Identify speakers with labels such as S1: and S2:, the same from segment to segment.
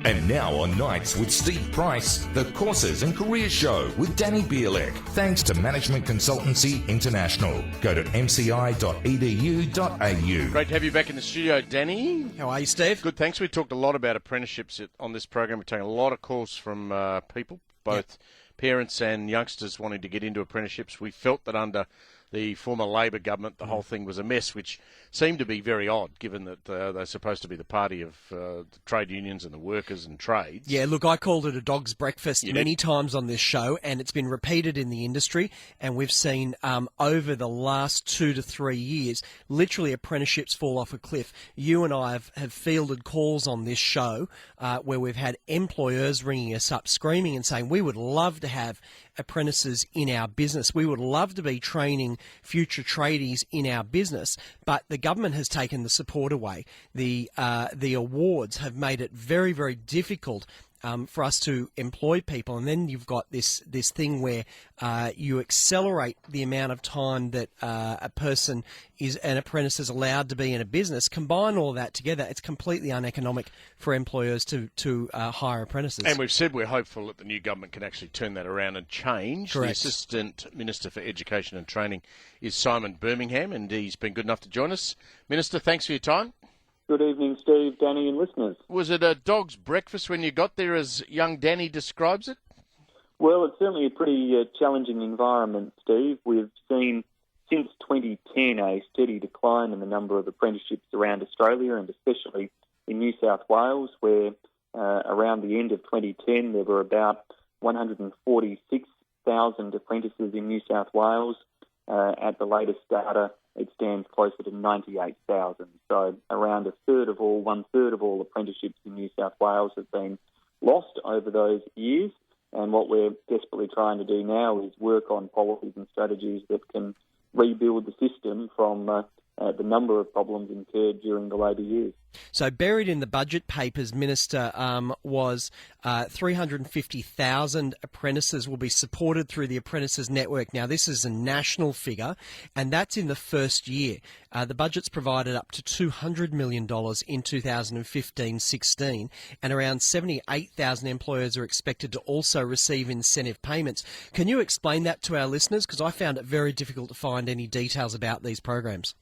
S1: And now on Nights with Steve Price, the Courses and Careers Show with Danny Bielik. Thanks to Management Consultancy International. Go to mci.edu.au.
S2: Great to have you back in the studio, Danny.
S3: How are you, Steve?
S2: Good, thanks. We talked a lot about apprenticeships on this program. We're taking a lot of calls from people, both parents and youngsters wanting to get into apprenticeships. We felt that under the former Labor government, the whole thing was a mess, which seemed to be very odd, given that they're supposed to be the party of the trade unions and the workers and trades.
S3: Yeah, look, I called it a dog's breakfast many times on this show, and it's been repeated in the industry, and we've seen over the last 2 to 3 years, literally apprenticeships fall off a cliff. You and I have fielded calls on this show where we've had employers ringing us up, screaming and saying, we would love to have apprentices in our business. We would love to be training future tradies in our business, but the government has taken the support away. The awards have made it very, very difficult for us to employ people, and then you've got this thing where you accelerate the amount of time that an apprentice is allowed to be in a business. Combine all that together, it's completely uneconomic for employers to hire apprentices.
S2: And we've said we're hopeful that the new government can actually turn that around and change.
S3: Correct.
S2: The Assistant Minister for Education and Training is Simon Birmingham, and he's been good enough to join us. Minister, thanks for your time.
S4: Good evening, Steve, Danny and listeners.
S2: Was it a dog's breakfast when you got there, as young Danny describes it?
S4: Well, it's certainly a pretty challenging environment, Steve. We've seen since 2010 a steady decline in the number of apprenticeships around Australia, and especially in New South Wales, where around the end of 2010 there were about 146,000 apprentices in New South Wales. At the latest data, it stands closer to 98,000. So around one-third of all apprenticeships in New South Wales have been lost over those years. And what we're desperately trying to do now is work on policies and strategies that can rebuild the system from the number of problems incurred during the Labor years.
S3: So buried in the budget papers, Minister, was 350,000 apprentices will be supported through the Apprentices Network. Now, this is a national figure, and that's in the first year. The budget's provided up to $200 million in 2015-16, and around 78,000 employers are expected to also receive incentive payments. Can you explain that to our listeners? Because I found it very difficult to find any details about these programs.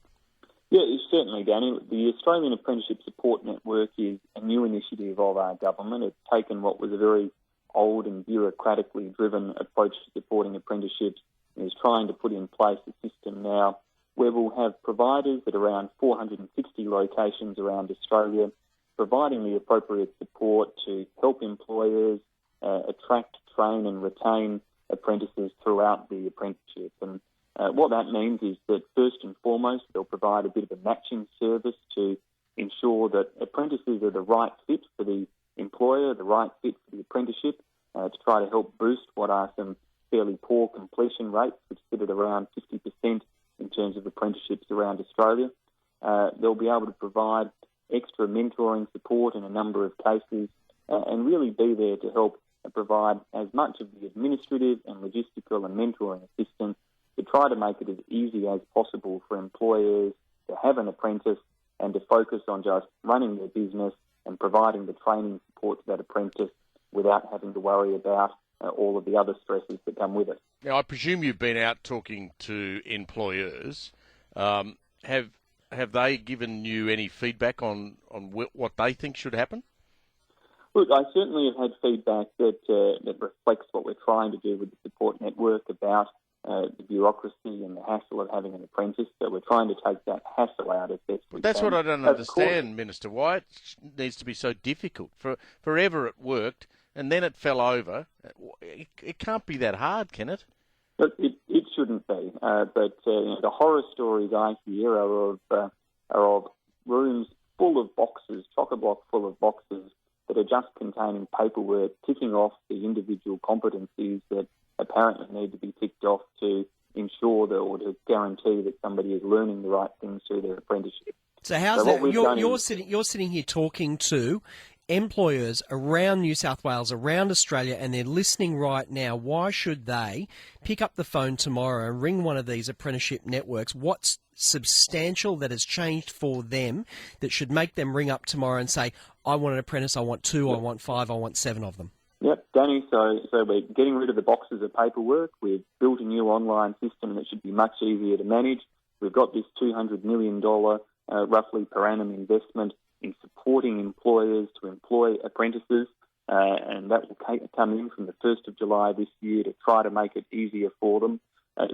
S4: Yeah, certainly, Danny. The Australian Apprenticeship Support Network is a new initiative of our government. It's taken what was a very old and bureaucratically driven approach to supporting apprenticeships and is trying to put in place a system now where we'll have providers at around 460 locations around Australia providing the appropriate support to help employers attract, train and retain apprentices throughout the apprenticeship. And what that means is that first and foremost, they'll provide a bit of a matching service to ensure that apprentices are the right fit for the employer, the right fit for the apprenticeship, to try to help boost what are some fairly poor completion rates, which sit at around 50% in terms of apprenticeships around Australia. They'll be able to provide extra mentoring support in a number of cases and really be there to help provide as much of the administrative and logistical and mentoring assistance to try to make it as easy as possible for employers to have an apprentice and to focus on just running their business and providing the training support to that apprentice without having to worry about all of the other stresses that come with it.
S2: Now, I presume you've been out talking to employers. Have they given you any feedback on what they think should happen?
S4: Look, I certainly have had feedback that reflects what we're trying to do with the support network about the bureaucracy and the hassle of having an apprentice. So we're trying to take that hassle out as best we can.
S2: That's what I don't understand, Minister. Why it needs to be so difficult. Forever it worked, and then it fell over. It can't be that hard, can it?
S4: Look, it shouldn't be. But the horror stories I hear are of rooms full of boxes, chock-a-block full of boxes that are just containing paperwork, ticking off the individual competencies that apparently need to be ticked off to ensure that, or to guarantee that somebody is learning the right things through their apprenticeship.
S3: So how's that? You're sitting here talking to employers around New South Wales, around Australia, and they're listening right now. Why should they pick up the phone tomorrow and ring one of these apprenticeship networks? substantial that has changed for them that should make them ring up tomorrow and say, I want an apprentice, I want 2, I want 5, I want 7 of them?
S4: Yep, Danny, so we're getting rid of the boxes of paperwork. We've built a new online system that should be much easier to manage. We've got this $200 million roughly per annum investment in supporting employers to employ apprentices, and that will come in from the 1st of July this year to try to make it easier for them.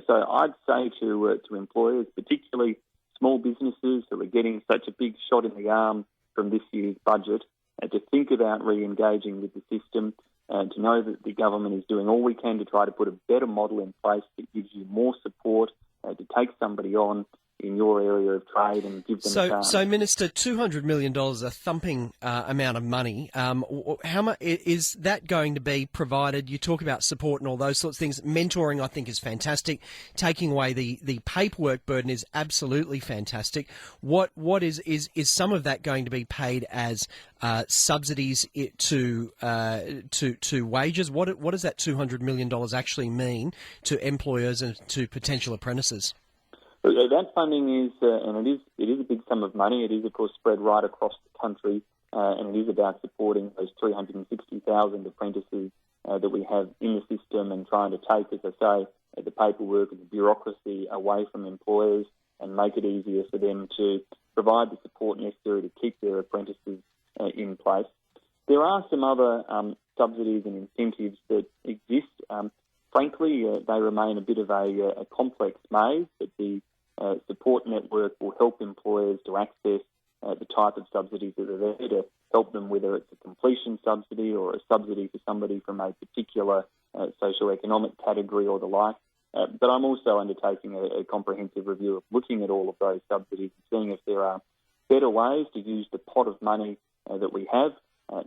S4: So I'd say to employers, particularly small businesses who are getting such a big shot in the arm from this year's budget, to think about re-engaging with the system, to know that the government is doing all we can to try to put a better model in place that gives you more support to take somebody on in your area of trade and give them a chance.
S3: So, Minister, $200 million, a thumping amount of money. How much is that going to be provided? You talk about support and all those sorts of things. Mentoring, I think, is fantastic. Taking away the paperwork burden is absolutely fantastic. What is some of that going to be paid as subsidies to wages? What does that $200 million actually mean to employers and to potential apprentices?
S4: That funding is, and it is a big sum of money. It is, of course, spread right across the country, and it is about supporting those 360,000 apprentices that we have in the system and trying to take, as I say, the paperwork and the bureaucracy away from employers and make it easier for them to provide the support necessary to keep their apprentices in place. There are some other subsidies and incentives that exist. Frankly, they remain a bit of a complex maze, but the support network will help employers to access the type of subsidies that are there to help them, whether it's a completion subsidy or a subsidy for somebody from a particular socioeconomic category or the like. But I'm also undertaking a comprehensive review of looking at all of those subsidies and seeing if there are better ways to use the pot of money that we have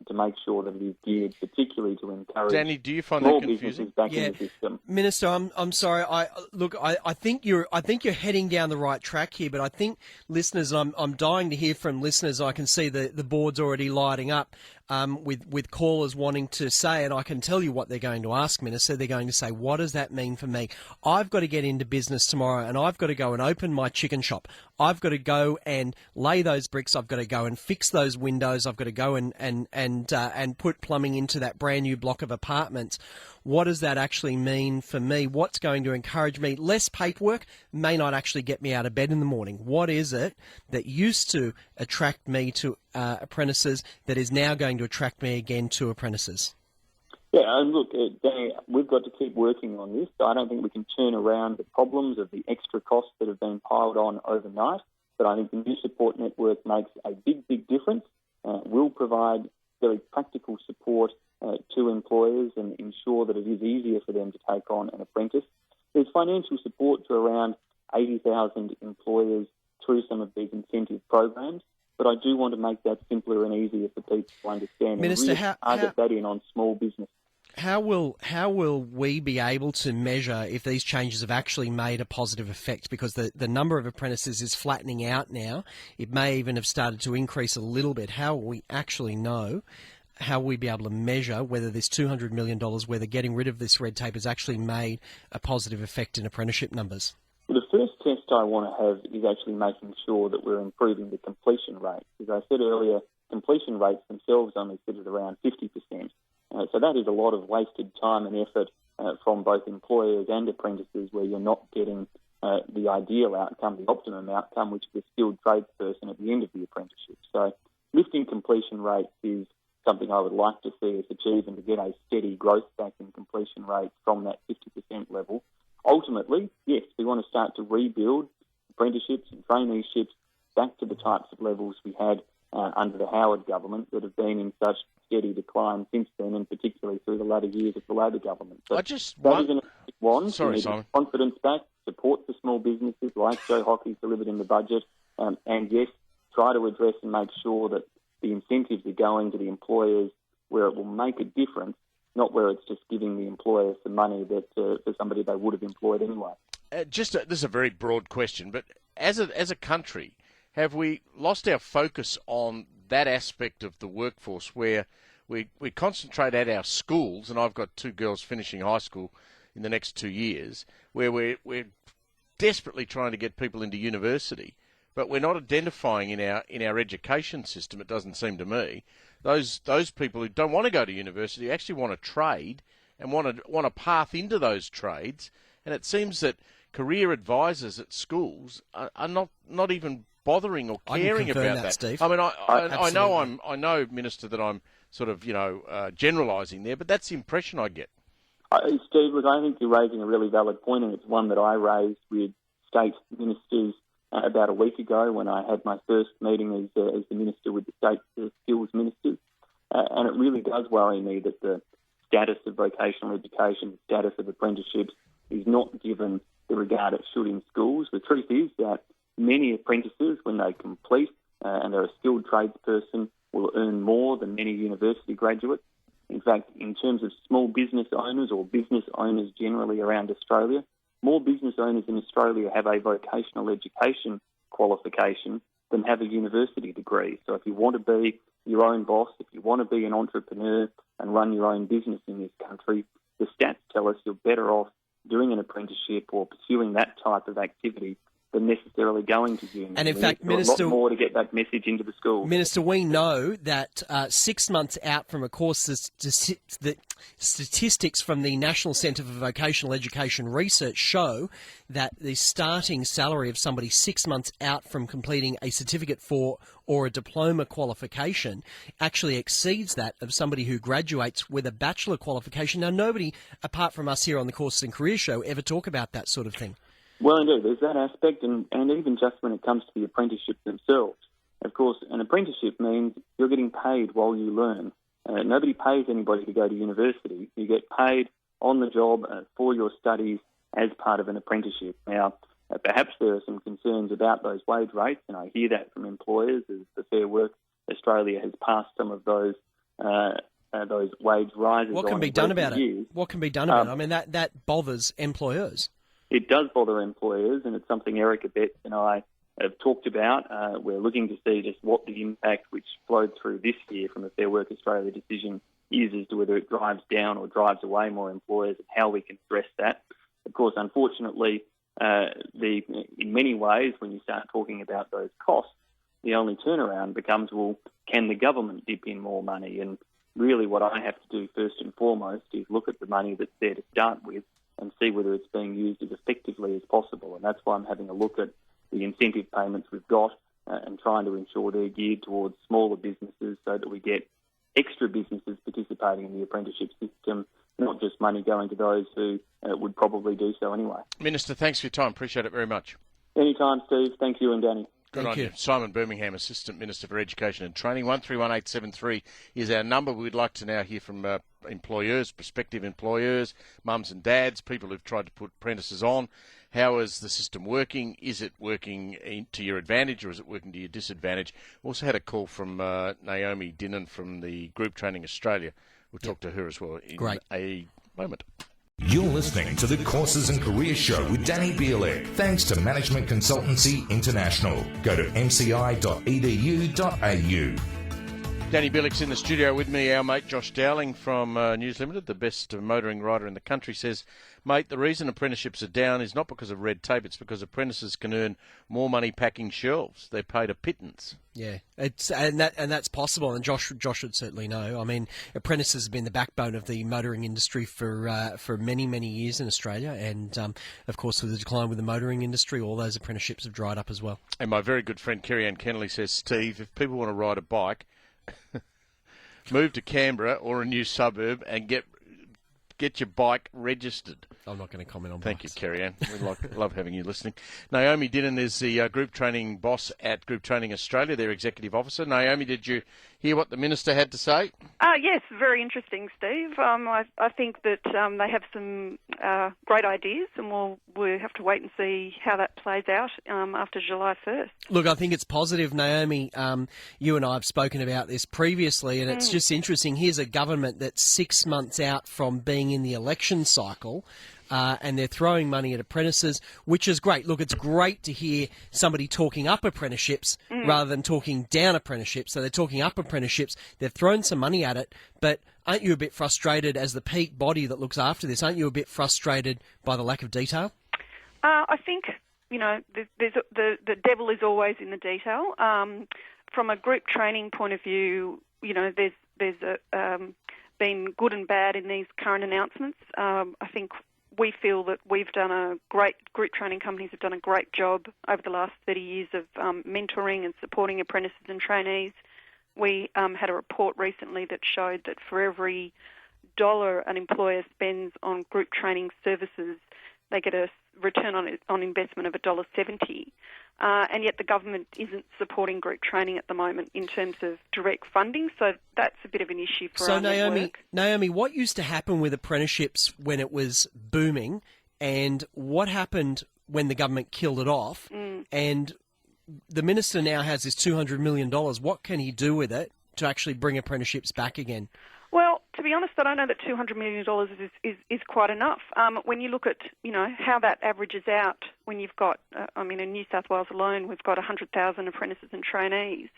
S4: to make sure that it is geared particularly to encourage
S2: Danny, do you find
S4: small
S2: that confusing?
S4: businesses back in the system.
S3: Minister, I'm sorry. I think you're heading down the right track here, but I think listeners, I'm dying to hear from listeners. I can see the board's already lighting up with callers wanting to say, and I can tell you what they're going to ask, Minister. They're going to say, what does that mean for me? I've got to get into business tomorrow, and I've got to go and open my chicken shop. I've got to go and lay those bricks. I've got to go and fix those windows. I've got to go and put plumbing into that brand new block of apartments. What does that actually mean for me? What's going to encourage me? Less paperwork may not actually get me out of bed in the morning. What is it that used to attract me to apprentices that is now going to attract me again to apprentices?
S4: Yeah, and look, Danny, we've got to keep working on this. I don't think we can turn around the problems of the extra costs that have been piled on overnight, but I think the new support network makes a big, big difference. We'll provide very practical support to employers and ensure that it is easier for them to take on an apprentice. There's financial support to around 80,000 employers through some of these incentive programs, but I do want to make that simpler and easier for people to understand.
S3: Minister,
S4: and really target that in on small business.
S3: How will we be able to measure if these changes have actually made a positive effect? Because the number of apprentices is flattening out now. It may even have started to increase a little bit. How will we actually know? How will we be able to measure whether this $200 million, whether getting rid of this red tape has actually made a positive effect in apprenticeship numbers?
S4: Well, the first test I want to have is actually making sure that we're improving the completion rate. As I said earlier, completion rates themselves only sit at around 50%. So that is a lot of wasted time and effort from both employers and apprentices where you're not getting the ideal outcome, the optimum outcome, which is a skilled tradesperson at the end of the apprenticeship. So lifting completion rates is something I would like to see us achieve and to get a steady growth back in completion rates from that 50% level. Ultimately, yes, we want to start to rebuild apprenticeships and traineeships back to the types of levels we had under the Howard government that have been in such steady decline since then, and particularly through the latter years of the Labor government. So that is an one.
S2: Sorry, Simon.
S4: Confidence back, support for small businesses like Joe Hockey's delivered in the budget, and yes, try to address and make sure that the incentives are going to the employers where it will make a difference, not where it's just giving the employer some money that for somebody they would have employed anyway.
S2: This is a very broad question, but as a country, have we lost our focus on that aspect of the workforce where we concentrate at our schools, and I've got two girls finishing high school in the next 2 years, where we're desperately trying to get people into university, but we're not identifying in our education system, it doesn't seem to me, those people who don't want to go to university actually want to trade and want a path into those trades. And it seems that career advisors at schools are not even bothering or caring about that.
S3: Steve.
S2: I mean, I know, Minister, that I'm sort of generalising there, but that's the impression I get.
S4: Steve, look, I think you're raising a really valid point, and it's one that I raised with state ministers about a week ago when I had my first meeting as the minister with the state skills ministers. And it really does worry me that the status of vocational education, the status of apprenticeships is not given the regard it should in schools. The truth is that many apprentices, when they complete and they're a skilled tradesperson, will earn more than many university graduates. In fact, in terms of small business owners or business owners generally around Australia, more business owners in Australia have a vocational education qualification than have a university degree. So if you want to be your own boss, if you want to be an entrepreneur and run your own business in this country, the stats tell us you're better off doing an apprenticeship or pursuing that type of activity than necessarily going to uni.
S3: And in fact, Minister,
S4: a lot more to get that message into the schools.
S3: Minister, we know that 6 months out from a course, the statistics from the National Centre for Vocational Education Research show that the starting salary of somebody 6 months out from completing a certificate for or a diploma qualification actually exceeds that of somebody who graduates with a bachelor qualification. Now, nobody, apart from us here on the Courses and Careers Show, ever talk about that sort of thing.
S4: Well, indeed, there's that aspect, and even just when it comes to the apprenticeship themselves. Of course, an apprenticeship means you're getting paid while you learn. Nobody pays anybody to go to university. You get paid on the job for your studies as part of an apprenticeship. Now, perhaps there are some concerns about those wage rates, and I hear that from employers as the Fair Work Australia has passed some of those wage rises.
S3: What can be done about it? What can be done about it? I mean, that bothers employers.
S4: It does bother employers, and it's something Erica Betts and I have talked about. We're looking to see just what the impact which flowed through this year from the Fair Work Australia decision is as to whether it drives down or drives away more employers and how we can address that. Of course, unfortunately, in many ways, when you start talking about those costs, the only turnaround becomes, well, can the government dip in more money? And really what I have to do first and foremost is look at the money that's there to start with and see whether it's being used as effectively as possible. And that's why I'm having a look at the incentive payments we've got and trying to ensure they're geared towards smaller businesses so that we get extra businesses participating in the apprenticeship system, not just money going to those who would probably do so anyway.
S2: Minister, thanks for your time. Appreciate it very much.
S4: Anytime, Steve. Thank you and Danny.
S2: Good on you. Simon Birmingham, Assistant Minister for Education and Training. 131873 is our number. We'd like to now hear from employers, prospective employers, mums and dads, people who've tried to put apprentices on. How is the system working? Is it working to your advantage or is it working to your disadvantage? We also had a call from Naomi Dinnen from the Group Training Australia. We'll talk to her as well in a moment.
S1: You're listening to the Courses and Careers Show with Danny Bielik. Thanks to Management Consultancy International. Go to mci.edu.au.
S2: Danny Bielik's in the studio with me. Our mate Josh Dowling from News Limited, the best motoring rider in the country, says, mate, the reason apprenticeships are down is not because of red tape, it's because apprentices can earn more money packing shelves. They're paid a pittance.
S3: Yeah, that's possible, and Josh would certainly know. I mean, apprentices have been the backbone of the motoring industry for many years in Australia, and of course with the decline with the motoring industry, all those apprenticeships have dried up as well.
S2: And my very good friend Kerry Ann Kennelly says, Steve, if people want to ride a bike, move to Canberra or a new suburb and get your bike registered.
S3: I'm not going to comment on
S2: Thank
S3: bikes.
S2: you, Kerry Ann. We love having you listening. Naomi Dinnen is the group training boss at Group Training Australia, their executive officer. Naomi, did you hear what the Minister had to say?
S5: Yes, very interesting, Steve. I think that they have some great ideas, and we'll have to wait and see how that plays out after July 1st.
S3: Look, I think it's positive, Naomi. You and I have spoken about this previously, and it's just interesting. Here's a government that's 6 months out from being in the election cycle, and they're throwing money at apprentices, which is great. Look, it's great to hear somebody talking up apprenticeships rather than talking down apprenticeships. So they're talking up apprenticeships. They've thrown some money at it, but aren't you a bit frustrated as the peak body that looks after this? Aren't you a bit frustrated by the lack of detail?
S5: I think the devil is always in the detail. From a group training point of view, there's been good and bad in these current announcements. I think we feel that group training companies have done a great job over the last 30 years of mentoring and supporting apprentices and trainees. We had a report recently that showed that for every dollar an employer spends on group training services, they get a return on investment of $1.70. And yet the government isn't supporting group training at the moment in terms of direct funding, so that's a bit of an issue for our network.
S3: Naomi, what used to happen with apprenticeships when it was booming, and what happened when the government killed it off? And the minister now has this $200 million. What can he do with it to actually bring apprenticeships back again?
S5: Well, to be honest, I don't know that $200 million is quite enough. When you look at, how that averages out, when you've got, in New South Wales alone, we've got 100,000 apprentices and trainees.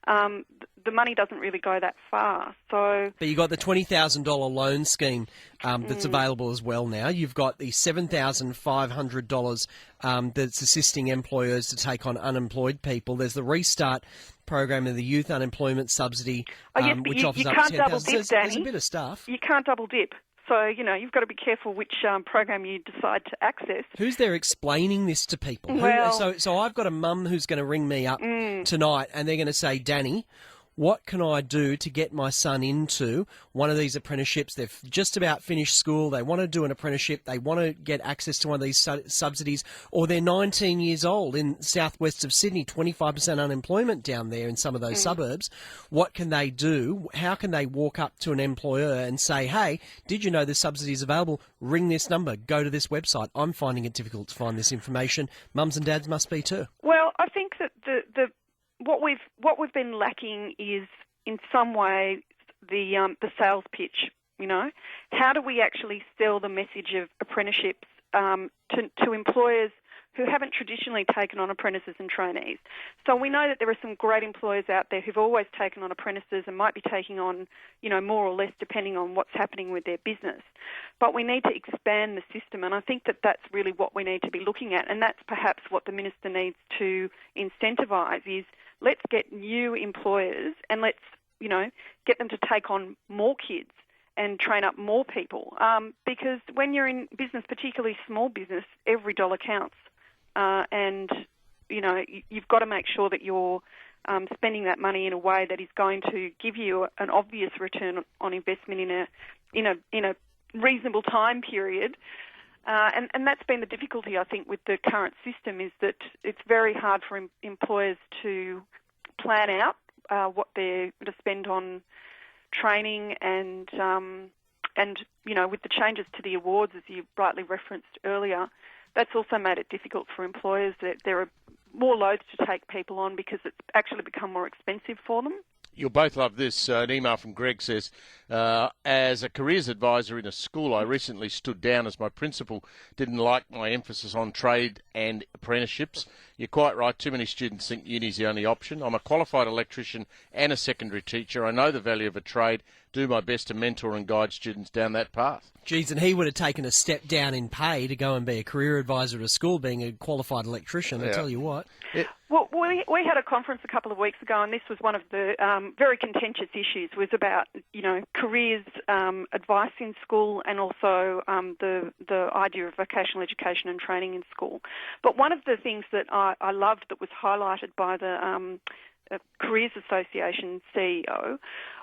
S5: The money doesn't really go that far. But
S3: you've got the $20,000 loan scheme that's available as well now. You've got the $7,500 that's assisting employers to take on unemployed people. There's the Restart program of the Youth Unemployment Subsidy, which offers up to $10,000. There's a bit of stuff.
S5: You can't double dip. So, you've got to be careful which program you decide to access.
S3: Who's there explaining this to people?
S5: Well,
S3: so I've got a mum who's going to ring me up tonight and they're going to say, Danny, what can I do to get my son into one of these apprenticeships? They've just about finished school. They want to do an apprenticeship. They want to get access to one of these subsidies. Or they're 19 years old in southwest of Sydney, 25% unemployment down there in some of those suburbs. What can they do? How can they walk up to an employer and say, hey, did you know this subsidy is available? Ring this number. Go to this website. I'm finding it difficult to find this information. Mums and dads must be too.
S5: Well, I think that what we've been lacking is in some way the sales pitch. How do we actually sell the message of apprenticeships to employers who haven't traditionally taken on apprentices and trainees? So we know that there are some great employers out there who've always taken on apprentices and might be taking on, more or less depending on what's happening with their business. But we need to expand the system, and I think that that's really what we need to be looking at, and that's perhaps what the minister needs to incentivise is let's get new employers and let's, get them to take on more kids and train up more people. Because when you're in business, particularly small business, every dollar counts. And, you've got to make sure that you're spending that money in a way that is going to give you an obvious return on investment in a reasonable time period. And that's been the difficulty, I think, with the current system is that it's very hard for employers to plan out what they're going to spend on training and with the changes to the awards, as you rightly referenced earlier, that's also made it difficult for employers. That there are more loads to take people on because it's actually become more expensive for them.
S2: You'll both love this. An email from Greg says, as a careers advisor in a school, I recently stood down as my principal didn't like my emphasis on trade and apprenticeships. You're quite right. Too many students think uni's the only option. I'm a qualified electrician and a secondary teacher. I know the value of a trade. Do my best to mentor and guide students down that path.
S3: Geez, and he would have taken a step down in pay to go and be a career advisor at a school, being a qualified electrician, I tell you what.
S2: Yeah.
S5: Well, we had a conference a couple of weeks ago, and this was one of the very contentious issues, was about, careers advice in school and also the idea of vocational education and training in school. But one of the things that I loved that was highlighted by the Careers Association CEO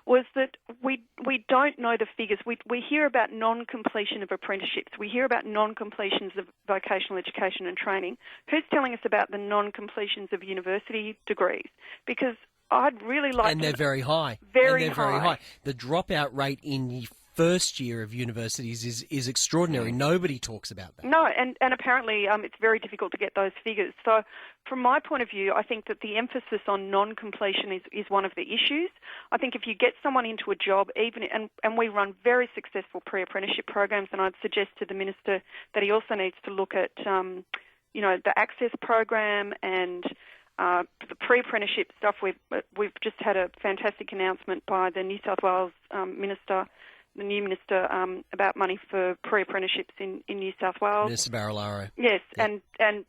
S5: was that we don't know the figures. We hear about non-completion of apprenticeships. We hear about non-completions of vocational education and training. Who's telling us about the non-completions of university degrees? Because I'd really like
S3: And they're very high.
S5: Very high.
S3: The dropout rate in the first year of universities is extraordinary. Nobody talks about that.
S5: No, and apparently it's very difficult to get those figures. So from my point of view, I think that the emphasis on non-completion is one of the issues. I think if you get someone into a job, and we run very successful pre-apprenticeship programs, and I'd suggest to the Minister that he also needs to look at, the Access program and the pre-apprenticeship stuff. We've just had a fantastic announcement by the New South Wales Minister, the new Minister, about money for pre-apprenticeships in New South Wales.
S3: Minister Barilaro.
S5: Yes,
S3: yep.
S5: and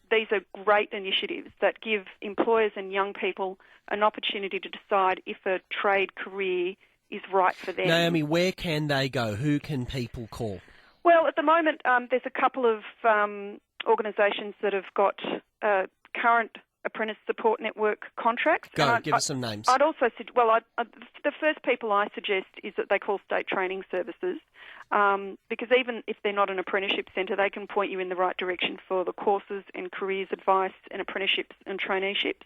S5: these are great initiatives that give employers and young people an opportunity to decide if a trade career is right for them.
S3: Naomi, where can they go? Who can people call?
S5: Well, at the moment, there's a couple of organisations that have got current Apprentice Support Network contracts.
S3: Give us some names.
S5: I'd also the first people I suggest is that they call State Training Services, because even if they're not an apprenticeship centre, they can point you in the right direction for the courses and careers advice and apprenticeships and traineeships.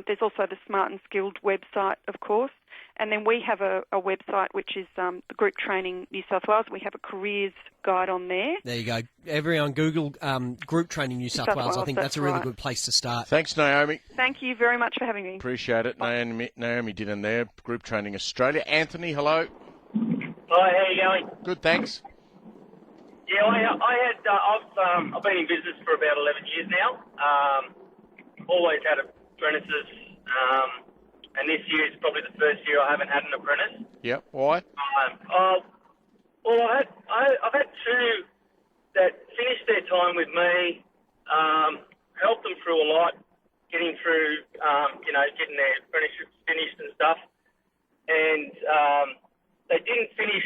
S5: There's also the Smart and Skilled website, of course. And then we have a website which is the Group Training New South Wales. We have a careers guide on there.
S3: There you go. Everyone Google Group Training New South Wales. I think that's a really good place to start.
S2: Thanks, Naomi.
S5: Thank you very much for having me.
S2: Appreciate it. Naomi Dinnen there, Group Training Australia. Anthony, hello.
S6: Hi, how you going?
S2: Good, thanks.
S6: Yeah, I've been in business for about 11 years now. Always had apprentices, and this year is probably the first year I haven't had an apprentice.
S2: Yep. Why?
S6: I've had two that finished their time with me, helped them through a lot, getting through, getting their apprenticeships finished and stuff, and they didn't finish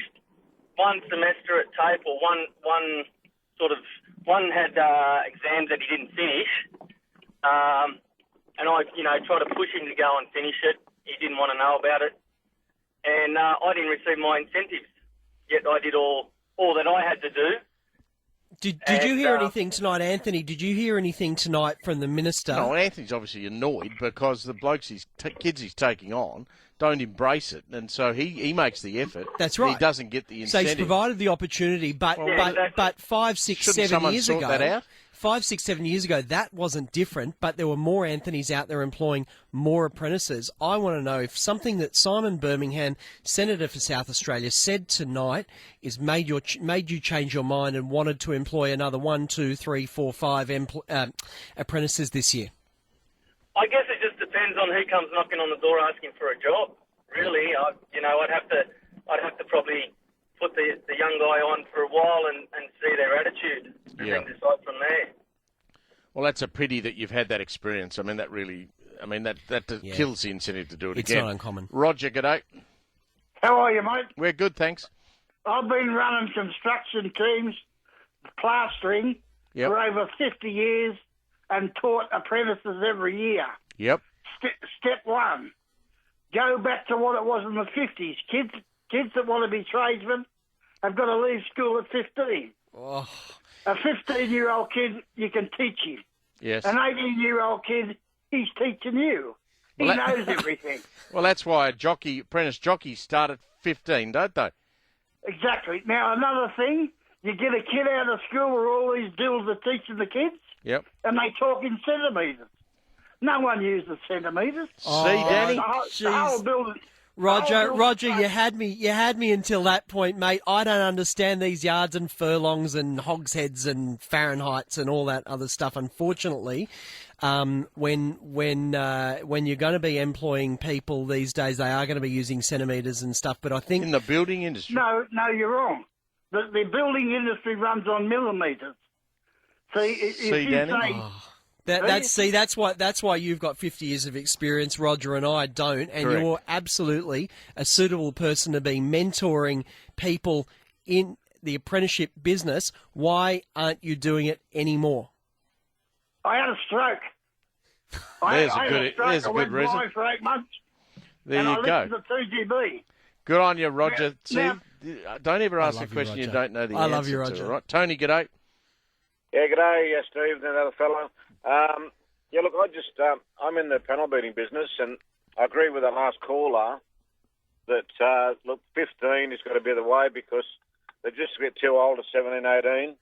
S6: one semester at TAFE, or one had exams that he didn't finish, and I tried to push him to go and finish it. He didn't want to know about it, and I didn't receive my incentives. Yet I did all that I had to do.
S3: Did you hear anything tonight, Anthony? Did you hear anything tonight from the minister?
S2: No, Anthony's obviously annoyed because the blokes kids he's taking on don't embrace it, and so he makes the effort.
S3: That's right.
S2: He doesn't get the incentive.
S3: So he's provided the opportunity, but 5, 6,
S2: Shouldn't
S3: 7 years
S2: sort
S3: ago,
S2: that out?
S3: 5, 6, 7 years ago, that wasn't different, but there were more Anthonys out there employing more apprentices. I want to know if something that Simon Birmingham, Senator for South Australia, said tonight is made you change your mind and wanted to employ another 1, 2, 3, 4, 5 apprentices this year.
S6: I guess it just depends on who comes knocking on the door asking for a job. Really, I'd have to probably put the young guy on for a while and see their attitude and then decide from there.
S2: Well, that's a pity that you've had that experience. I mean, that kills the incentive to do it again.
S3: It's not uncommon.
S2: Roger, g'day.
S7: How are you, mate?
S2: We're good, thanks.
S7: I've been running construction teams, plastering,
S2: Yep.
S7: for over 50 years and taught apprentices every year.
S2: Yep.
S7: Step one, go back to what it was in the 50s. Kids that want to be tradesmen have got to leave school at 15.
S3: Oh.
S7: A 15-year-old kid, you can teach him.
S2: Yes.
S7: An 18-year-old kid, he's teaching you. He knows everything.
S2: Well, that's why apprentice jockeys start at 15, don't they?
S7: Exactly. Now, another thing, you get a kid out of school where all these duels are teaching the kids,
S2: Yep.
S7: and they talk in centimetres. No one uses centimetres.
S2: See, Danny?
S7: The whole building...
S3: Roger, you had me until that point, mate. I don't understand these yards and furlongs and hogsheads and Fahrenheits and all that other stuff. Unfortunately, when you're going to be employing people these days, they are going to be using centimetres and stuff. But I think
S2: in the building industry.
S7: No, you're wrong. The building industry runs on millimetres.
S2: See, Danny?
S3: That's why you've got 50 years of experience, Roger, and I don't, and
S2: Correct.
S3: You're absolutely a suitable person to be mentoring people in the apprenticeship business. Why aren't you doing it anymore?
S7: I had a stroke.
S2: There's a
S7: I went
S2: good reason.
S7: blind for 8 months.
S2: There
S7: and
S2: you
S7: I
S2: go.
S7: listened to 2GB.
S2: Good on you, Roger.
S7: Now-
S2: Don't ever ask a
S3: love you,
S2: question you
S3: Roger.
S2: don't know the
S3: I
S2: answer
S3: love you,
S2: to.
S3: Roger.
S2: All right? Tony, g'day.
S8: Yeah, g'day, Steve and another fellow. Look, I'm in the panel beating business, and I agree with the last caller that, 15 is going to be the way because they just get too old at 17, 18.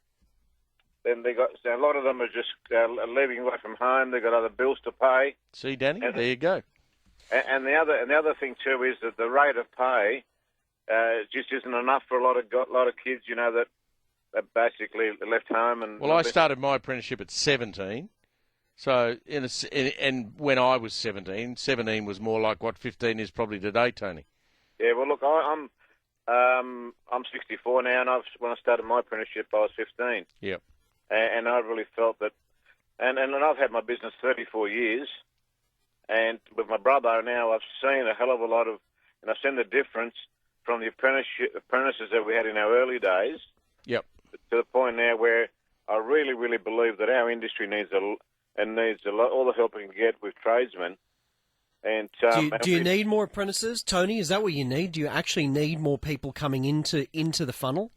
S8: Then a lot of them are just leaving away from home. They've got other bills to pay.
S2: See, Danny? There you go.
S8: And the other thing too is that the rate of pay just isn't enough for a lot of kids, that basically left home.
S2: Well, I started my apprenticeship at 17. So, and when I was 17 was more like what 15 is probably today, Tony.
S8: Yeah, well, look, I'm 64 now, and when I started my apprenticeship, I was 15.
S2: Yep.
S8: And I really felt that And I've had my business 34 years, and with my brother now, I've seen a hell of a lot of, and I've seen the difference from the apprentices that we had in our early days.
S2: Yep.
S8: To the point now where I really, really believe that our industry needs all the help it can get with tradesmen. And
S3: do you need more apprentices, Tony? Is that what you need? Do you actually need more people coming into the funnel?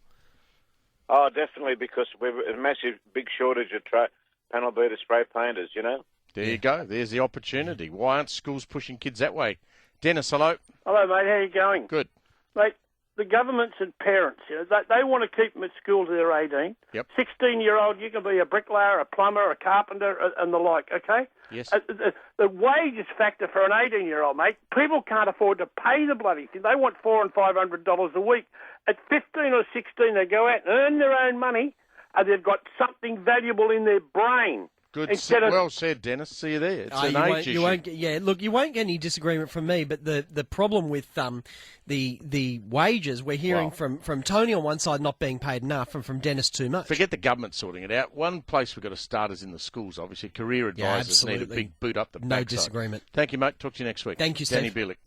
S8: Oh, definitely, because we've a massive, big shortage of panel beater spray painters. You know.
S2: There you go. There's the opportunity. Why aren't schools pushing kids that way? Dennis, hello.
S9: Hello, mate. How you going?
S2: Good.
S9: Mate, the governments and parents, they want to keep them at school till they're 18.
S2: Yep.
S9: 16-year-old, you can be a bricklayer, a plumber, a carpenter, and the like, okay?
S2: Yes.
S9: The wages factor for an 18-year-old, mate, people can't afford to pay the bloody thing. They want $400 and $500 a week. At 15 or 16, they go out and earn their own money, and they've got something valuable in their brain.
S2: Good. Well said, Dennis. See you there. It's an age issue.
S3: You won't get any disagreement from me, but the problem with the wages, we're hearing from Tony on one side not being paid enough, and from Dennis too much.
S2: Forget the government sorting it out. One place we've got to start is in the schools, obviously. Career advisors need a big boot up the backside.
S3: No disagreement.
S2: Thank you, mate. Talk to you next week.
S3: Thank you, Steve.
S2: Danny Bielik.